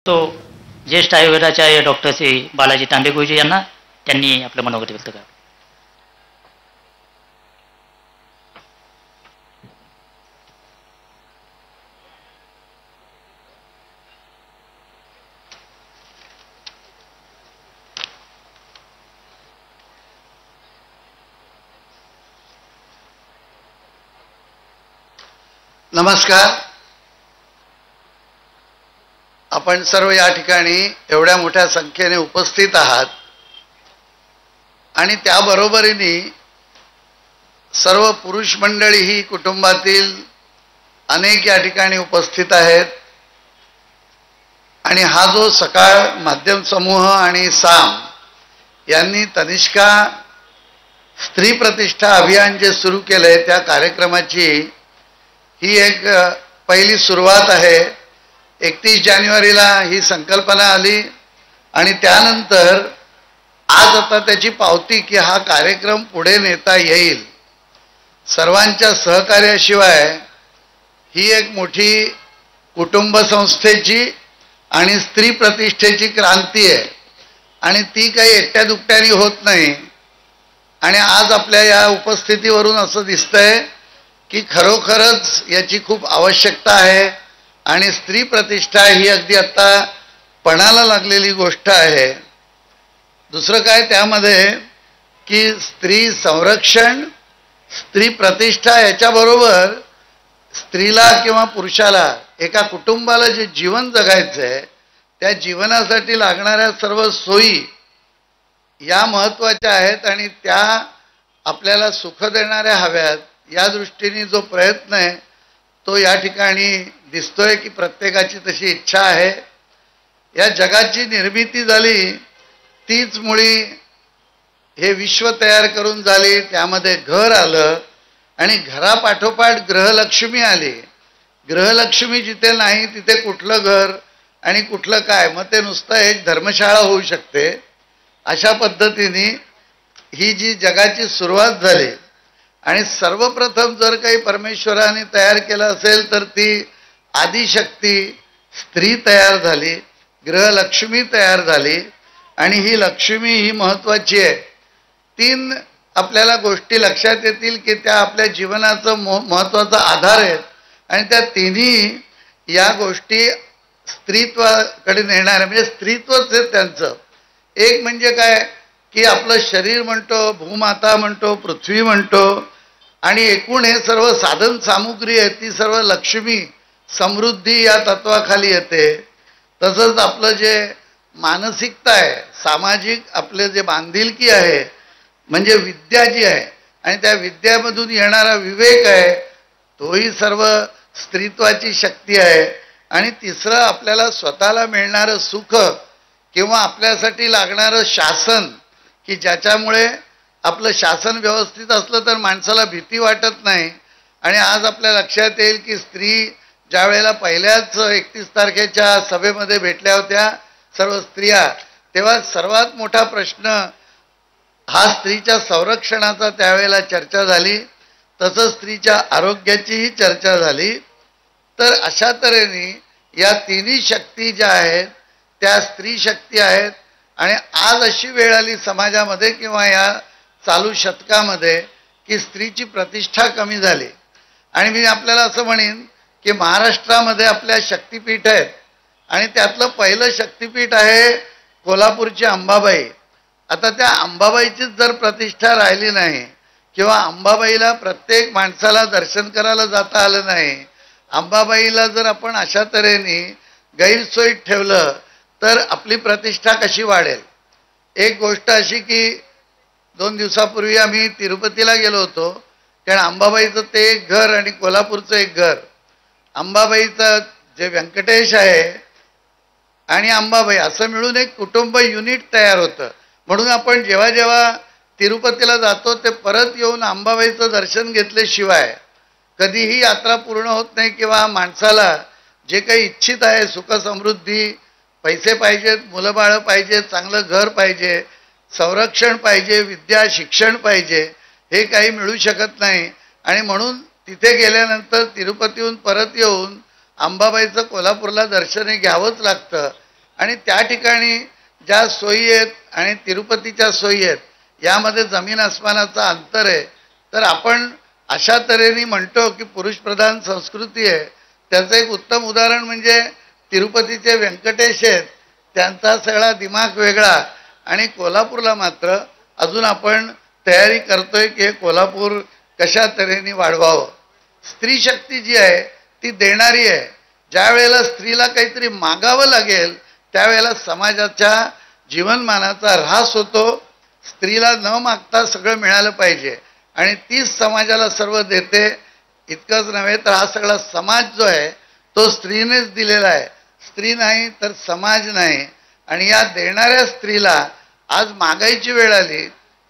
तो ज्येष्ठ आयुर्वेदाचार्य डॉक्टर श्री बालाजी तांबे गुरुजी यांना त्यांनी आपलं मनोगत व्यक्त करावं. नमस्कार. आपण सर्व या ठिकाणी एवढ्या मोठ्या संख्येने उपस्थित आहात आणि त्याबरोबरीने सर्व पुरुष मंडळी ही कुटुंबातील अनेक या ठिकाणी उपस्थित आहेत आणि हा जो सकाळ माध्यम समूह आणि साम यांनी तनिष्का स्त्री प्रतिष्ठा अभियान जे सुरू केले त्या कार्यक्रमाची ही एक पहिली सुरुवात आहे. 31 जानेवारीला ही संकल्पना आली आणि त्यानंतर आज आता त्याची पावती की हा कार्यक्रम पुढे नेता येईल. सर्वांच्या सहकार्याशिवाय ही एक मोठी कुटुंब संस्थेची आणि स्त्री प्रतिष्ठेची क्रांती आहे आणि ती काही एकट्या दुकट्याने होत नाही. आणि आज आपल्या या उपस्थितीवरून असं दिसतंय की खरोखरच याची खूप आवश्यकता आहे आणि स्त्री प्रतिष्ठा ही अगदी आता पणाला लागलेली गोष्ट आहे. दुसरं काय त्यामध्ये की स्त्री संरक्षण, स्त्री प्रतिष्ठा याच्याबरोबर स्त्रीला किंवा पुरुषाला एका कुटुंबाला जे जीवन जगायचं आहे त्या जीवनासाठी लागणाऱ्या सर्व सोयी या महत्त्वाच्या आहेत आणि त्या आपल्याला सुख देणाऱ्या हव्यात. या दृष्टीने जो प्रयत्न आहे तो या ठिकाणी दिसतोय की प्रत्येकाची तशी इच्छा आहे. या जगाची निर्मिती झाली तीच मुळी हे विश्व तयार करून झाली. त्यामध्ये घर आलं आणि घरापाठोपाठ ग्रहलक्ष्मी आली. ग्रहलक्ष्मी जिथे नाही तिथे कुठलं घर आणि कुठलं काय, मग ते नुसतं एक धर्मशाळा होऊ शकते. अशा पद्धतीने ही जी जगाची सुरुवात झाली आणि सर्वप्रथम जर काही परमेश्वराने तयार केलं असेल तर ती आदिशक्ती स्त्री तयार झाली, ग्रहलक्ष्मी तयार झाली आणि ही लक्ष्मी ही महत्त्वाची आहे. 3 आपल्याला गोष्टी लक्षात येतील की त्या आपल्या जीवनाचं महत्त्वाचा आधार आहेत आणि त्या तिन्ही या गोष्टी स्त्रीत्वाकडे नेणाऱ्या, म्हणजे स्त्रीत्वच आहे त्यांचं. एक म्हणजे काय की आपलं शरीर म्हणतो, भूमाता म्हणतो, पृथ्वी म्हणतो आणि एकूण हे सर्व साधन सामुग्री आहे ती सर्व लक्ष्मी समृद्धी या तत्वाखाली येते. तसंच आपलं जे मानसिकता आहे, सामाजिक आपले जे बांधिलकी आहे म्हणजे विद्या जी आहे आणि त्या विद्यामधून येणारा विवेक आहे तोही सर्व स्त्रीत्वाची शक्ती आहे. आणि तिसरं आपल्याला स्वतःला मिळणारं सुख किंवा आपल्यासाठी लागणारं शासन की ज्याच्यामुळे आपलं शासन व्यवस्थित असलं तर माणसाला भीती वाटत नाही. आणि आज आपल्या लक्षात येईल की स्त्री ज्या वेळेला पहिल्याच 31 तारखेच्या सभेमध्ये भेटल्या होत्या सर्व स्त्रिया, तेव्हा सर्वात मोठा प्रश्न हा स्त्रीच्या संरक्षणाचा त्यावेळेला चर्चा झाली. तसंच स्त्रीच्या आरोग्याचीही चर्चा झाली. तर अशा तऱ्हेने या तिन्ही शक्ती ज्या आहेत त्या स्त्री शक्ती आहेत. आणि आज अशी वेळ आली समाजामध्ये किंवा या चालू शतकामध्ये की स्त्रीची प्रतिष्ठा कमी झाली. आणि मी आपल्याला असं म्हणेन की महाराष्ट्रामध्ये आपल्या शक्तिपीठ आहेत आणि त्यातलं पहिलं शक्तिपीठ आहे कोल्हापूरची अंबाबाई. आता त्या अंबाबाईचीच जर प्रतिष्ठा राहिली नाही किंवा अंबाबाईला प्रत्येक माणसाला दर्शन करायला जाता आलं नाही, अंबाबाईला जर आपण अशा तऱ्हेने गैरसोयीत ठेवलं तर आपली प्रतिष्ठा कशी वाढेल. एक गोष्ट अशी की 2 दिवसापूर्वी आम्ही तिरुपतीला गेलो होतो, कारण अंबाबाईचं ते एक घर आणि कोल्हापूरचं एक घर. अंबाबाईचं जे व्यंकटेश आहे आणि अंबाबाई असं मिळून एक कुटुंब युनिट तयार होतं. म्हणून आपण जेव्हा जेव्हा तिरुपतीला जातो ते परत येऊन अंबाबाईचं दर्शन घेतल्याशिवाय कधीही यात्रा पूर्ण होत नाही. किंवा माणसाला जे काही इच्छित आहे सुख समृद्धी, पैसे पाहिजेत, मुलं बाळं पाहिजे, चांगलं घर पाहिजे, संरक्षण पाहिजे, विद्या शिक्षण पाहिजे, हे काही मिळू शकत नाही. आणि म्हणून तिथे गेल्यानंतर तिरुपतीहून परत येऊन अंबाबाईचं कोल्हापूरला दर्शन घ्यावंच लागतं. आणि त्या ठिकाणी ज्या सोयी आहेत आणि तिरुपतीच्या सोयी आहेत यामध्ये जमीन आसमानाचा अंतर आहे. तर आपण अशा तऱ्हेने म्हणतो की पुरुषप्रधान संस्कृती आहे. त्याचं एक उत्तम उदाहरण म्हणजे तिरुपतीचे व्यंकटेश आहेत, त्यांचा सगळा दिमाग वेगळा. आणि कोल्हापूरला मात्र अजून आपण तयारी करतोय की हे कोल्हापूर कशा तऱ्हेने वाढवावं. स्त्री शक्ती जी आहे ती देणारी आहे. ज्या वेळेला स्त्रीला काहीतरी मागावं लागेल त्यावेळेला समाजाच्या जीवनमानाचा ऱ्हास होतो. स्त्रीला न मागता सगळं मिळालं पाहिजे आणि तीच समाजाला सर्व देते. इतकंच नव्हे तर हा सगळा समाज जो आहे तो स्त्रीनेच दिलेला आहे. स्त्री नाही तर समाज नाही. आणि या देणाऱ्या स्त्रीला आज मागायची वेळ आली.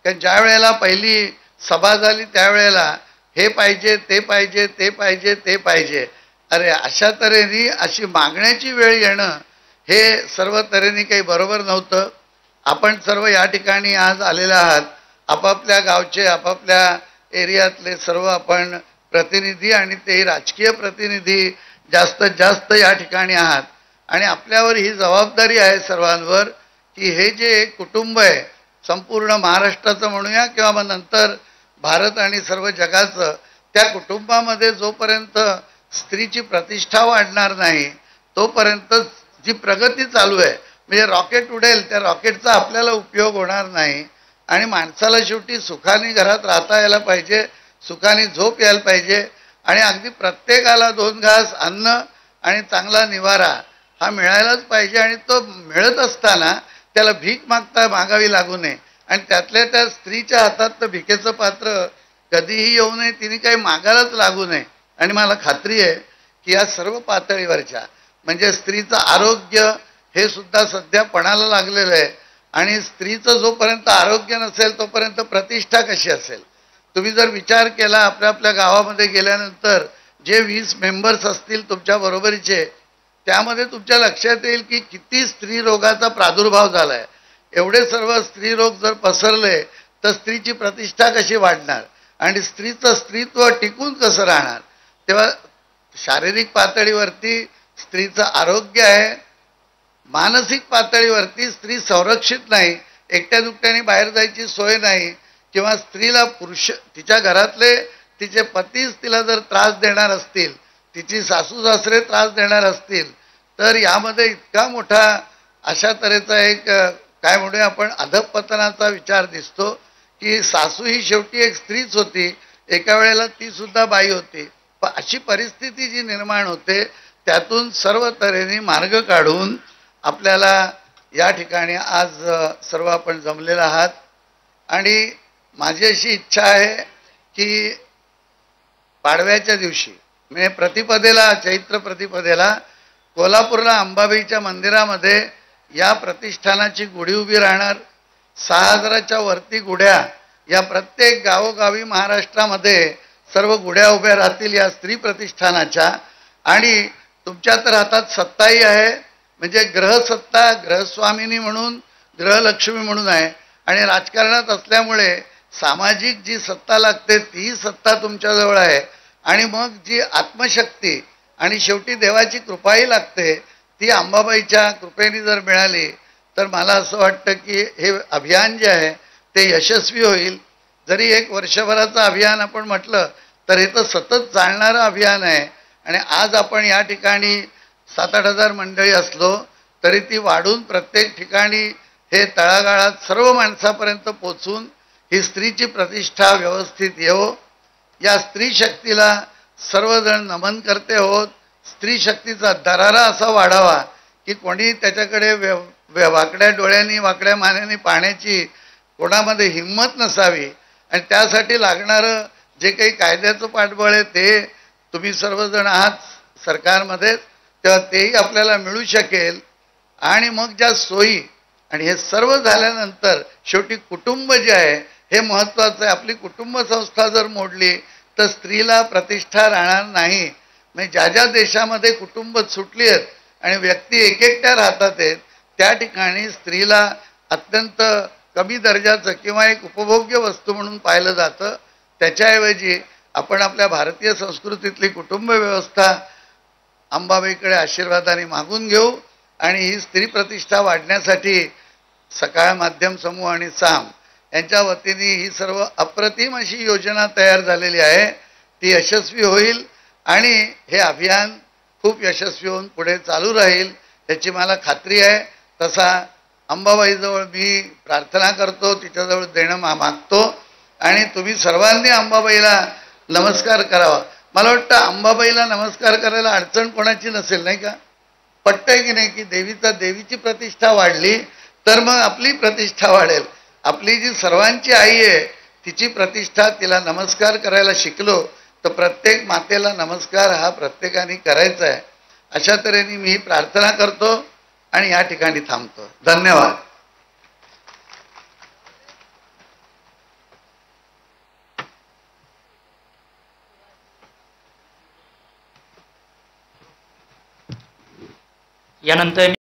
कारण ज्या वेळेला पहिली सभा झाली त्यावेळेला हे पाहिजे ते पाहिजे ते पाहिजे ते पाहिजे. अरे अशा तऱ्हेने अशी मागण्याची वेळ येणं हे सर्व तऱ्हेने काही बरोबर नव्हतं. आपण सर्व या ठिकाणी आज आलेले आहात. आपापल्या गावचे आपापल्या एरियातले सर्व आपण प्रतिनिधी आणि ते राजकीय प्रतिनिधी जास्तीत जास्त या ठिकाणी आहात. आणि आपल्यावर ही जबाबदारी आहे सर्वांवर की हे जे कुटुंब आहे संपूर्ण महाराष्ट्राचं म्हणूया किंवा मग नंतर भारत आणि सर्व जगाचं, त्या कुटुंबामध्ये जोपर्यंत स्त्रीची प्रतिष्ठा वाढणार नाही तोपर्यंत जी प्रगती चालू आहे म्हणजे रॉकेट उडेल त्या रॉकेटचा आपल्याला उपयोग होणार नाही. आणि माणसाला शेवटी सुखाने घरात राहता यायला पाहिजे, सुखाने झोप यायला पाहिजे आणि अगदी प्रत्येकाला 2 घास अन्न आणि चांगला निवारा हा मिळायलाच पाहिजे. आणि तो मिळत असताना त्याला भीक मागावी लागू नये. आणि त्यातल्या त्या स्त्रीच्या हातात तर भिकेचं पात्र कधीही येऊ नये, तिने काही मागायलाच लागू नये. आणि मला खात्री आहे की या सर्व पातळीवरच्या म्हणजे स्त्रीचं आरोग्य हे सुद्धा सध्या पणाला लागलेलं आहे. आणि स्त्रीचं जोपर्यंत आरोग्य नसेल तोपर्यंत प्रतिष्ठा कशी असेल. तुम्ही जर विचार केला आपल्या आपल्या गावामध्ये गेल्यानंतर जे 20 मेंबर्स असतील तुमच्या बरोबरीचे त्यामध्ये तुमच्या लक्षात येईल की किती स्त्री रोगाचा प्रादुर्भाव झाला आहे. एवढे सर्व स्त्री रोग जर पसरले तर स्त्रीची प्रतिष्ठा कशी वाढणार आणि स्त्रीचं स्त्रीत्व टिकून कसं राहणार. तेव्हा शारीरिक पातळीवरती स्त्रीचं आरोग्य आहे, मानसिक पातळीवरती स्त्री संरक्षित नाही, एकट्या दुकट्याने बाहेर जायची सोय नाही किंवा स्त्रीला पुरुष तिच्या घरातले तिचे पतीच तिला जर त्रास देणार असतील, तिची सासू सासरे त्रास देणार असतील तर यामध्ये इतका मोठा अशा तऱ्हेचा एक काय म्हणूया आपण अधपतनाचा विचार दिसतो की सासू ही शेवटी एक स्त्रीच होती, एका वेळेला ती सुद्धा बाई होती. पण अशी परिस्थिती जी निर्माण होते त्यातून सर्व तऱ्हेने मार्ग काढून आपल्याला या ठिकाणी आज सर्व आपण जमलेला आहात. आणि माझी अशी इच्छा आहे की पाडव्याच्या दिवशी म्हणजे प्रतिपदेला चैत्र प्रतिपदेला कोल्हापूरला अंबाबाईच्या मंदिरामध्ये या प्रतिष्ठानाची गुढी उभी राहणार. 6000च्या वरती गुढ्या या प्रत्येक गावोगावी महाराष्ट्रामध्ये सर्व गुढ्या उभ्या राहतील या स्त्री प्रतिष्ठानाच्या. आणि तुमच्या तर हातात सत्ताही आहे म्हणजे ग्रहसत्ता, ग्रहस्वामिनी म्हणून ग्रहलक्ष्मी म्हणून आहे. आणि राजकारणात असल्यामुळे सामाजिक जी सत्ता लागते ती सत्ता तुमच्याजवळ आहे. आणि मग जी आत्मशक्ती आणि शेवटी देवाची कृपाही लागते ती अंबाबाईच्या कृपेने जर मिळाली तर मला असं वाटतं की हे अभियान जे आहे ते यशस्वी होईल. जरी 1 वर्षभराचं अभियान आपण म्हटलं तर हे तर सतत चालणारं अभियान आहे. आणि आज आपण या ठिकाणी 7-8 हजार मंडळी असलो तरी ती वाढून प्रत्येक ठिकाणी हे तळागाळात सर्व माणसापर्यंत पोचून ही स्त्रीची प्रतिष्ठा व्यवस्थित येवो. या स्त्री शक्तीला सर्वजण नमन करते होत. स्त्री शक्तीचा दरारा असा वाढावा की कोणी त्याच्याकडे वाकड्या डोळ्यांनी वाकड्या मानेने पाहण्याची कोणामध्ये हिंमत नसावी. आणि त्यासाठी लागणारं जे काही कायद्याचं पाठबळ आहे ते तुम्ही सर्वजण आहात सरकारमध्येच, तेव्हा तेही आपल्याला मिळू शकेल. आणि मग ज्या सोयी आणि हे सर्व झाल्यानंतर शेवटी कुटुंब जे आहे हे महत्त्वाचं आहे. आपली कुटुंब संस्था जर मोडली तर स्त्रीला प्रतिष्ठा राहणार नाही. म्हणजे ज्या ज्या देशामध्ये कुटुंब सुटली आहेत आणि व्यक्ती एकट्या राहतात आहेत त्या ठिकाणी स्त्रीला अत्यंत कमी दर्जाचं किंवा एक उपभोग्य वस्तू म्हणून पाहिलं जातं. त्याच्याऐवजी आपण आपल्या भारतीय संस्कृतीतली कुटुंब व्यवस्था अंबाबाईकडे आशीर्वादाने मागून घेऊ. आणि ही स्त्री प्रतिष्ठा वाढण्यासाठी सकाळ माध्यम समूह आणि साम यांच्या वतीने ही सर्व अप्रतिम अशी योजना तयार झालेली आहे. ती यशस्वी होईल आणि हे अभियान खूप यशस्वी होऊन पुढे चालू राहील याची मला खात्री आहे. तसा अंबाबाईजवळ मी प्रार्थना करतो, तिच्याजवळ देणं मागतो आणि तुम्ही सर्वांनी अंबाबाईला नमस्कार करावा. मला वाटतं अंबाबाईला नमस्कार करायला अडचण कोणाची नसेल, नाही का? पटतंय की नाही की देवीची प्रतिष्ठा वाढली तर मग आपली प्रतिष्ठा वाढेल. आपली जी सर्वांची आई आहे तिची प्रतिष्ठा, तिला नमस्कार करायला शिकलो तर प्रत्येक मातेला नमस्कार हा प्रत्येकाने करायचा आहे. अशा तऱ्हेने मी प्रार्थना करतो आणि या ठिकाणी थांबतो. धन्यवाद. यानंतर